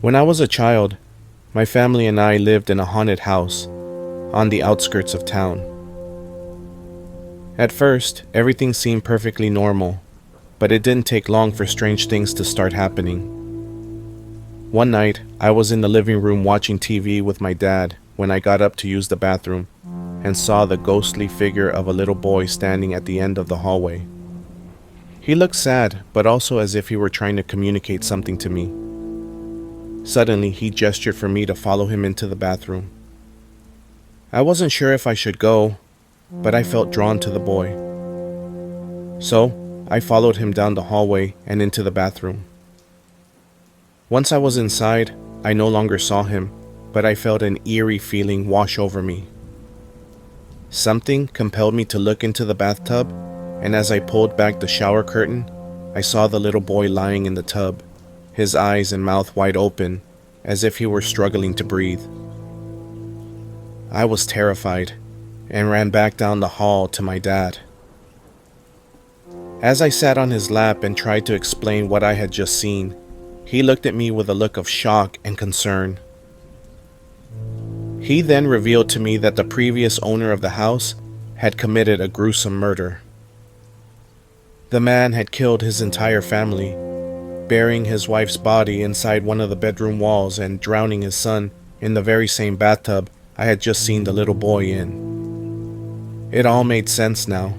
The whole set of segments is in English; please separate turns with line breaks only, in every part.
When I was a child, my family and I lived in a haunted house on the outskirts of town. At first, everything seemed perfectly normal, but it didn't take long for strange things to start happening. One night, I was in the living room watching TV with my dad when I got up to use the bathroom and saw the ghostly figure of a little boy standing at the end of the hallway. He looked sad, but also as if he were trying to communicate something to me. Suddenly, he gestured for me to follow him into the bathroom. I wasn't sure if I should go, but I felt drawn to the boy. So, I followed him down the hallway and into the bathroom. Once I was inside, I no longer saw him, but I felt an eerie feeling wash over me. Something compelled me to look into the bathtub, and as I pulled back the shower curtain, I saw the little boy lying in the tub, his eyes and mouth wide open, as if he were struggling to breathe. I was terrified and ran back down the hall to my dad. As I sat on his lap and tried to explain what I had just seen, he looked at me with a look of shock and concern. He then revealed to me that the previous owner of the house had committed a gruesome murder. The man had killed his entire family, burying his wife's body inside one of the bedroom walls and drowning his son in the very same bathtub I had just seen the little boy in. It all made sense now.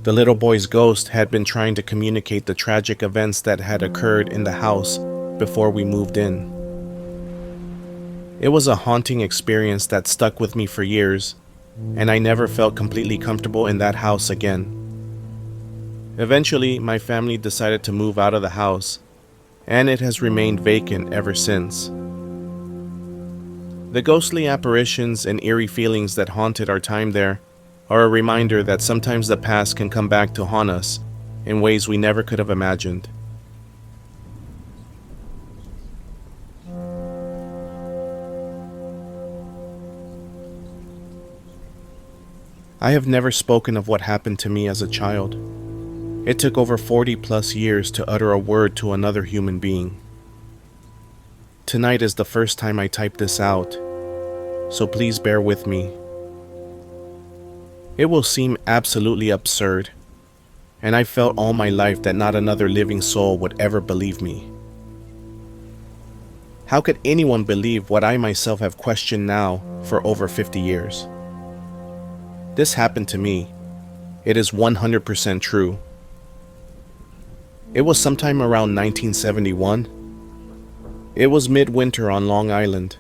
The little boy's ghost had been trying to communicate the tragic events that had occurred in the house before we moved in. It was a haunting experience that stuck with me for years, and I never felt completely comfortable in that house again. Eventually, my family decided to move out of the house, and it has remained vacant ever since. The ghostly apparitions and eerie feelings that haunted our time there are a reminder that sometimes the past can come back to haunt us in ways we never could have imagined. I have never spoken of what happened to me as a child. It took over 40 plus years to utter a word to another human being. Tonight is the first time I typed this out, so please bear with me. It will seem absolutely absurd, and I felt all my life that not another living soul would ever believe me. How could anyone believe what I myself have questioned now for over 50 years? This happened to me. It is 100% true. It was sometime around 1971. It was midwinter on Long Island.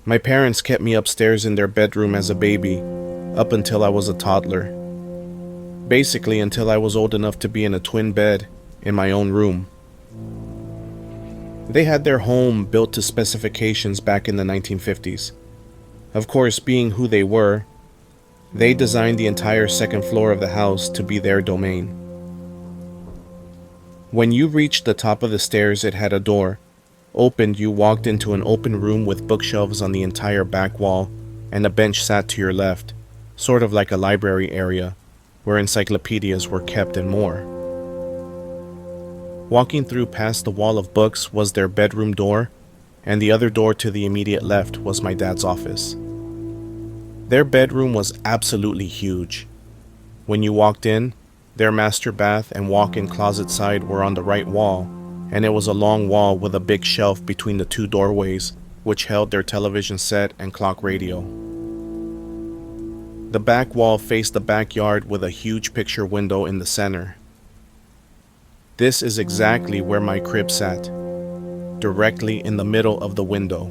My parents kept me upstairs in their bedroom as a baby, up until I was a toddler. Basically until I was old enough to be in a twin bed in my own room. They had their home built to specifications back in the 1950s. Of course, being who they were, they designed the entire second floor of the house to be their domain. When you reached the top of the stairs, it had a door. Opened, you walked into an open room with bookshelves on the entire back wall, and a bench sat to your left, sort of like a library area, where encyclopedias were kept and more. Walking through past the wall of books was their bedroom door, and the other door to the immediate left was my dad's office. Their bedroom was absolutely huge. When you walked in, their master bath and walk-in closet side were on the right wall, and it was a long wall with a big shelf between the two doorways, which held their television set and clock radio. The back wall faced the backyard with a huge picture window in the center. This is exactly where my crib sat, directly in the middle of the window.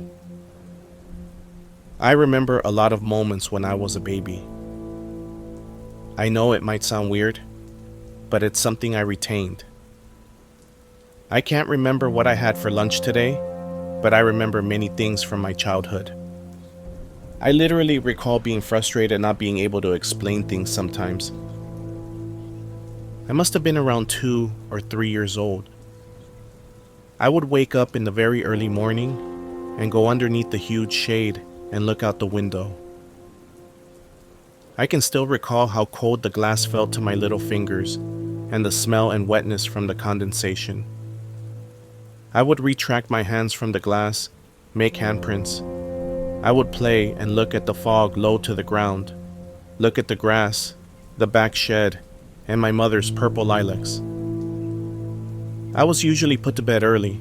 I remember a lot of moments when I was a baby. I know it might sound weird, but it's something I retained. I can't remember what I had for lunch today, but I remember many things from my childhood. I literally recall being frustrated not being able to explain things sometimes. I must have been around 2 or 3 years old. I would wake up in the very early morning and go underneath the huge shade and look out the window. I can still recall how cold the glass felt to my little fingers and the smell and wetness from the condensation. I would retract my hands from the glass, make handprints. I would play and look at the fog low to the ground, look at the grass, the back shed, and my mother's purple lilacs. I was usually put to bed early.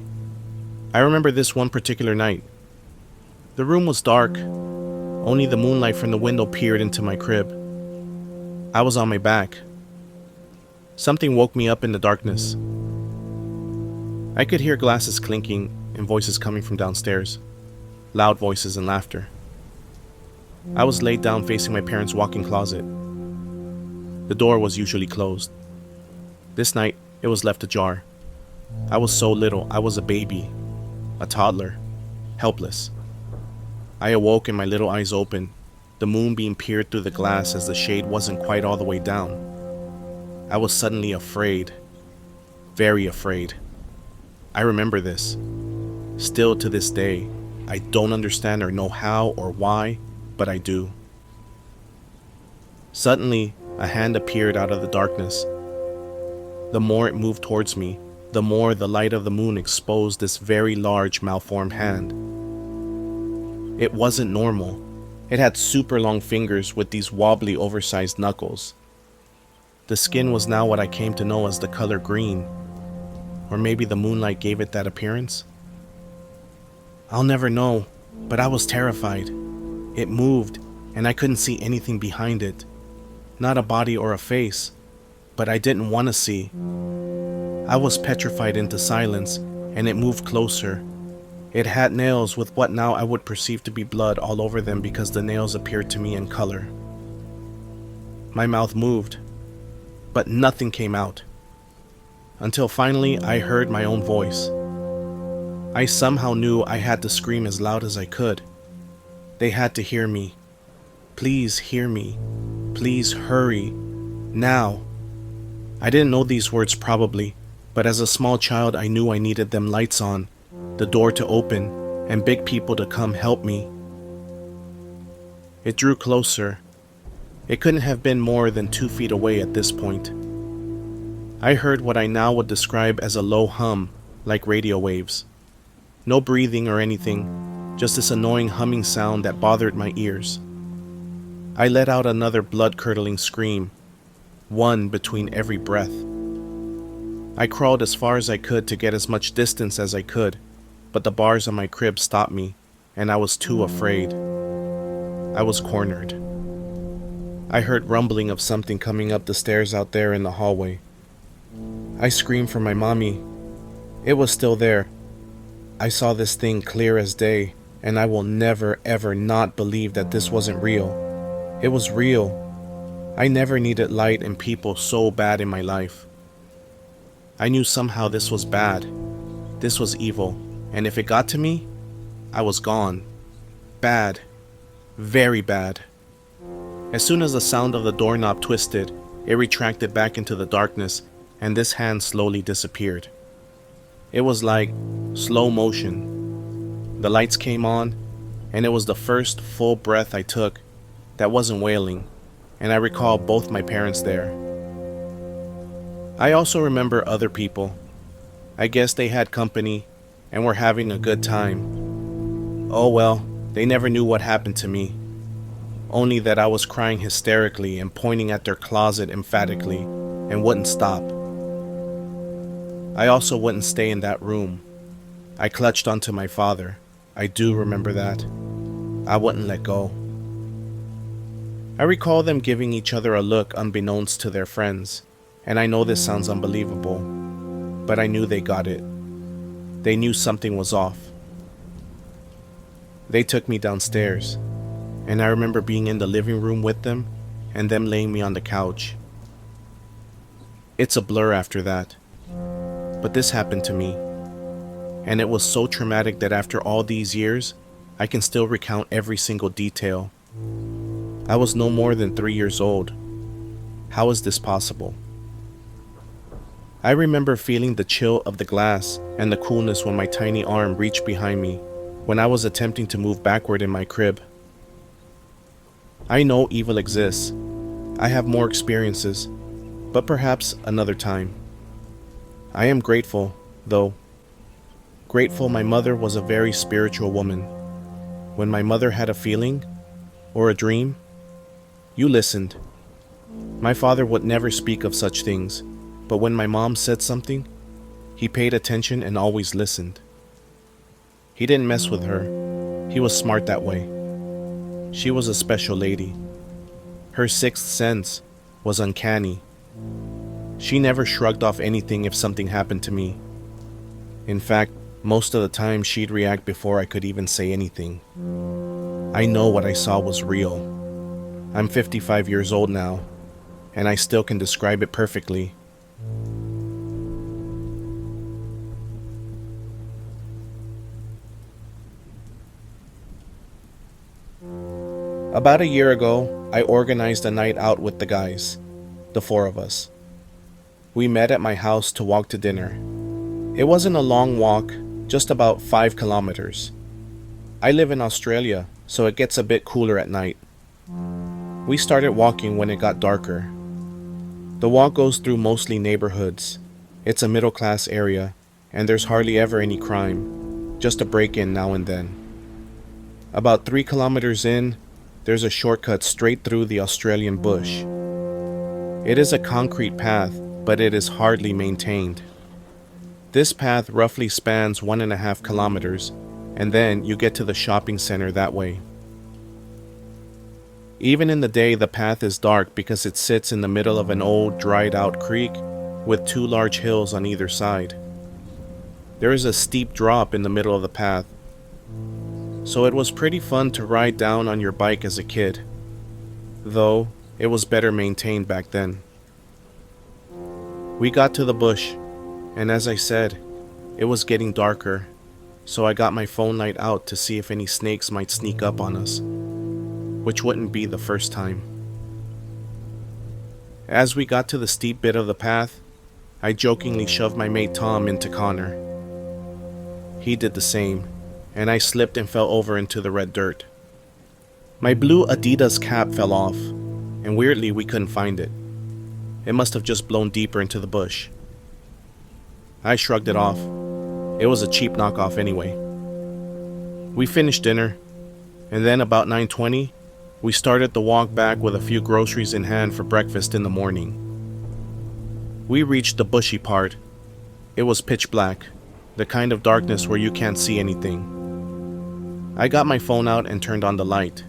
I remember this one particular night. The room was dark. Only the moonlight from the window peered into my crib. I was on my back. Something woke me up in the darkness. I could hear glasses clinking and voices coming from downstairs. Loud voices and laughter. I was laid down facing my parents' walk-in closet. The door was usually closed. This night, it was left ajar. I was so little, I was a baby, a toddler, helpless. I awoke and my little eyes opened, the moonbeam peered through the glass as the shade wasn't quite all the way down. I was suddenly afraid, very afraid. I remember this. Still to this day, I don't understand or know how or why, but I do. Suddenly, a hand appeared out of the darkness. The more it moved towards me, the more the light of the moon exposed this very large, malformed hand. It wasn't normal. It had super long fingers with these wobbly, oversized knuckles. The skin was now what I came to know as the color green, or maybe the moonlight gave it that appearance. I'll never know, but I was terrified. It moved, and I couldn't see anything behind it. Not a body or a face, but I didn't want to see. I was petrified into silence, and it moved closer. It had nails with what now I would perceive to be blood all over them because the nails appeared to me in color. My mouth moved, but nothing came out. Until finally I heard my own voice. I somehow knew I had to scream as loud as I could. They had to hear me. Please hear me. Please hurry. Now. I didn't know these words probably, but as a small child I knew I needed them lights on, the door to open, and big people to come help me. It drew closer. It couldn't have been more than 2 feet away at this point. I heard what I now would describe as a low hum, like radio waves. No breathing or anything, just this annoying humming sound that bothered my ears. I let out another blood-curdling scream, one between every breath. I crawled as far as I could to get as much distance as I could, but the bars on my crib stopped me, and I was too afraid. I was cornered. I heard rumbling of something coming up the stairs out there in the hallway. I screamed for my mommy. It was still there. I saw this thing clear as day, and I will never ever not believe that this wasn't real. It was real. I never needed light and people so bad in my life. I knew somehow this was bad. This was evil, and if it got to me, I was gone. Bad. Very bad. As soon as the sound of the doorknob twisted, it retracted back into the darkness, and this hand slowly disappeared. It was like slow motion. The lights came on, and it was the first full breath I took that wasn't wailing, and I recall both my parents there. I also remember other people. I guess they had company and were having a good time. Oh well, they never knew what happened to me. Only that I was crying hysterically and pointing at their closet emphatically and wouldn't stop. I also wouldn't stay in that room. I clutched onto my father. I do remember that. I wouldn't let go. I recall them giving each other a look unbeknownst to their friends, and I know this sounds unbelievable, but I knew they got it. They knew something was off. They took me downstairs, and I remember being in the living room with them and them laying me on the couch. It's a blur after that, but this happened to me, and it was so traumatic that after all these years, I can still recount every single detail. I was no more than 3 years old. How is this possible? I remember feeling the chill of the glass and the coolness when my tiny arm reached behind me when I was attempting to move backward in my crib. I know evil exists. I have more experiences, but perhaps another time. I am grateful, though. grateful my mother was a very spiritual woman. When my mother had a feeling or a dream, you listened. My father would never speak of such things, but when my mom said something, he paid attention and always listened. He didn't mess with her. He was smart that way. She was a special lady. Her sixth sense was uncanny. She never shrugged off anything if something happened to me. In fact, most of the time she'd react before I could even say anything. I know what I saw was real. I'm 55 years old now, and I still can describe it perfectly. About a year ago, I organized a night out with the guys, the four of us. We met at my house to walk to dinner. It wasn't a long walk, just about 5 kilometers. I live in Australia, so it gets a bit cooler at night. We started walking when it got darker. The walk goes through mostly neighborhoods. It's a middle-class area, and there's hardly ever any crime, just a break-in now and then. About 3 kilometers in, there's a shortcut straight through the Australian bush. It is a concrete path, but it is hardly maintained. This path roughly spans 1.5 kilometers, and then you get to the shopping center that way. Even in the day, the path is dark because it sits in the middle of an old, dried-out creek with 2 large hills on either side. There is a steep drop in the middle of the path, so it was pretty fun to ride down on your bike as a kid, though it was better maintained back then. We got to the bush, and as I said, it was getting darker, so I got my phone light out to see if any snakes might sneak up on us, which wouldn't be the first time. As we got to the steep bit of the path, I jokingly shoved my mate Tom into Connor. He did the same, and I slipped and fell over into the red dirt. My blue Adidas cap fell off, and weirdly we couldn't find it. It must have just blown deeper into the bush. I shrugged it off. It was a cheap knockoff anyway. We finished dinner, and then about 9:20, we started the walk back with a few groceries in hand for breakfast in the morning. We reached the bushy part. It was pitch black, the kind of darkness where you can't see anything. I got my phone out and turned on the light.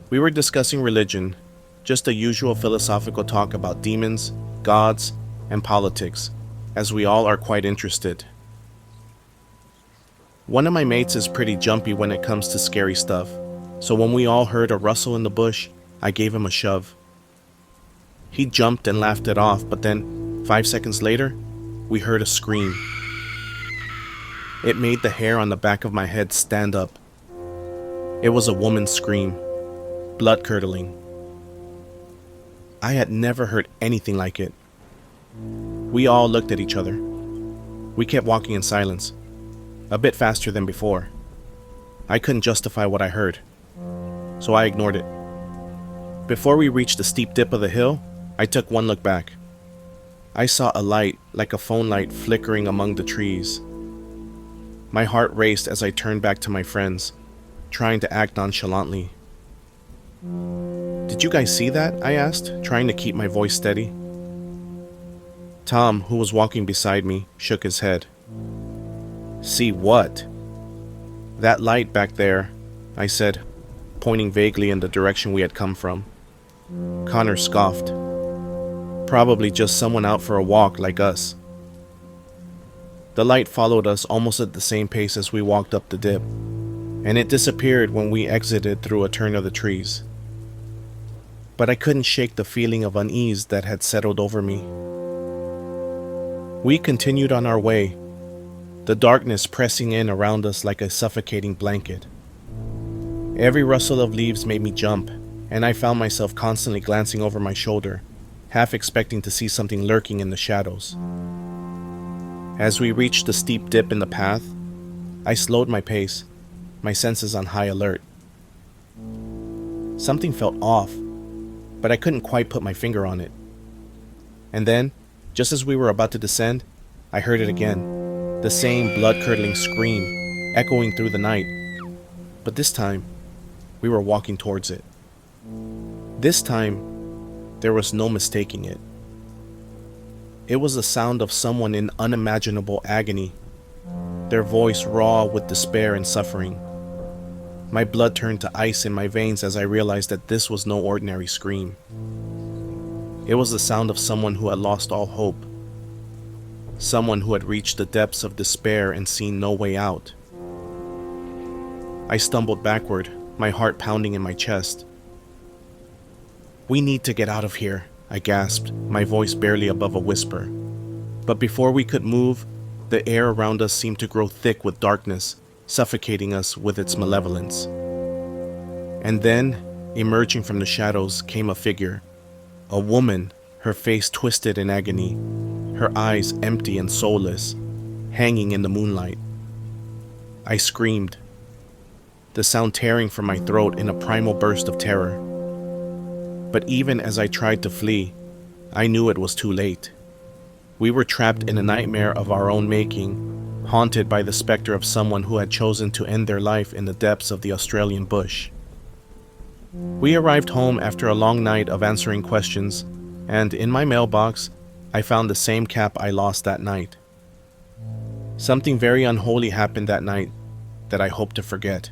We were discussing religion, just a usual philosophical talk about demons, gods, and politics, as we all are quite interested. One of my mates is pretty jumpy when it comes to scary stuff, so when we all heard a rustle in the bush, I gave him a shove. He jumped and laughed it off, but then, 5 seconds later, we heard a scream. It made the hair on the back of my head stand up. It was a woman's scream, blood-curdling. I had never heard anything like it. We all looked at each other. We kept walking in silence, a bit faster than before. I couldn't justify what I heard, so I ignored it. Before we reached the steep dip of the hill, I took one look back. I saw a light, like a phone light, flickering among the trees. My heart raced as I turned back to my friends, trying to act nonchalantly. "Did you guys see that?" I asked, trying to keep my voice steady. Tom, who was walking beside me, shook his head. "See what?" "That light back there," I said, pointing vaguely in the direction we had come from. Connor scoffed. "Probably just someone out for a walk like us." The light followed us almost at the same pace as we walked up the dip, and it disappeared when we exited through a turn of the trees. But I couldn't shake the feeling of unease that had settled over me. We continued on our way, the darkness pressing in around us like a suffocating blanket. Every rustle of leaves made me jump, and I found myself constantly glancing over my shoulder, half expecting to see something lurking in the shadows. As we reached the steep dip in the path, I slowed my pace, my senses on high alert. Something felt off, but I couldn't quite put my finger on it. And then, just as we were about to descend, I heard it again, The same blood-curdling scream echoing through the night. But this time, we were walking towards it. This time, there was no mistaking it. It was the sound of someone in unimaginable agony, their voice raw with despair and suffering. My blood turned to ice in my veins as I realized that this was no ordinary scream. It was the sound of someone who had lost all hope, someone who had reached the depths of despair and seen no way out. I stumbled backward, my heart pounding in my chest. "We need to get out of here," I gasped, my voice barely above a whisper. But before we could move, the air around us seemed to grow thick with darkness, suffocating us with its malevolence. And then, emerging from the shadows, came a figure. A woman, her face twisted in agony, her eyes empty and soulless, hanging in the moonlight. I screamed, the sound tearing from my throat in a primal burst of terror. But even as I tried to flee, I knew it was too late. We were trapped in a nightmare of our own making, haunted by the specter of someone who had chosen to end their life in the depths of the Australian bush. We arrived home after a long night of answering questions, and in my mailbox, I found the same cap I lost that night. Something very unholy happened that night that I hope to forget.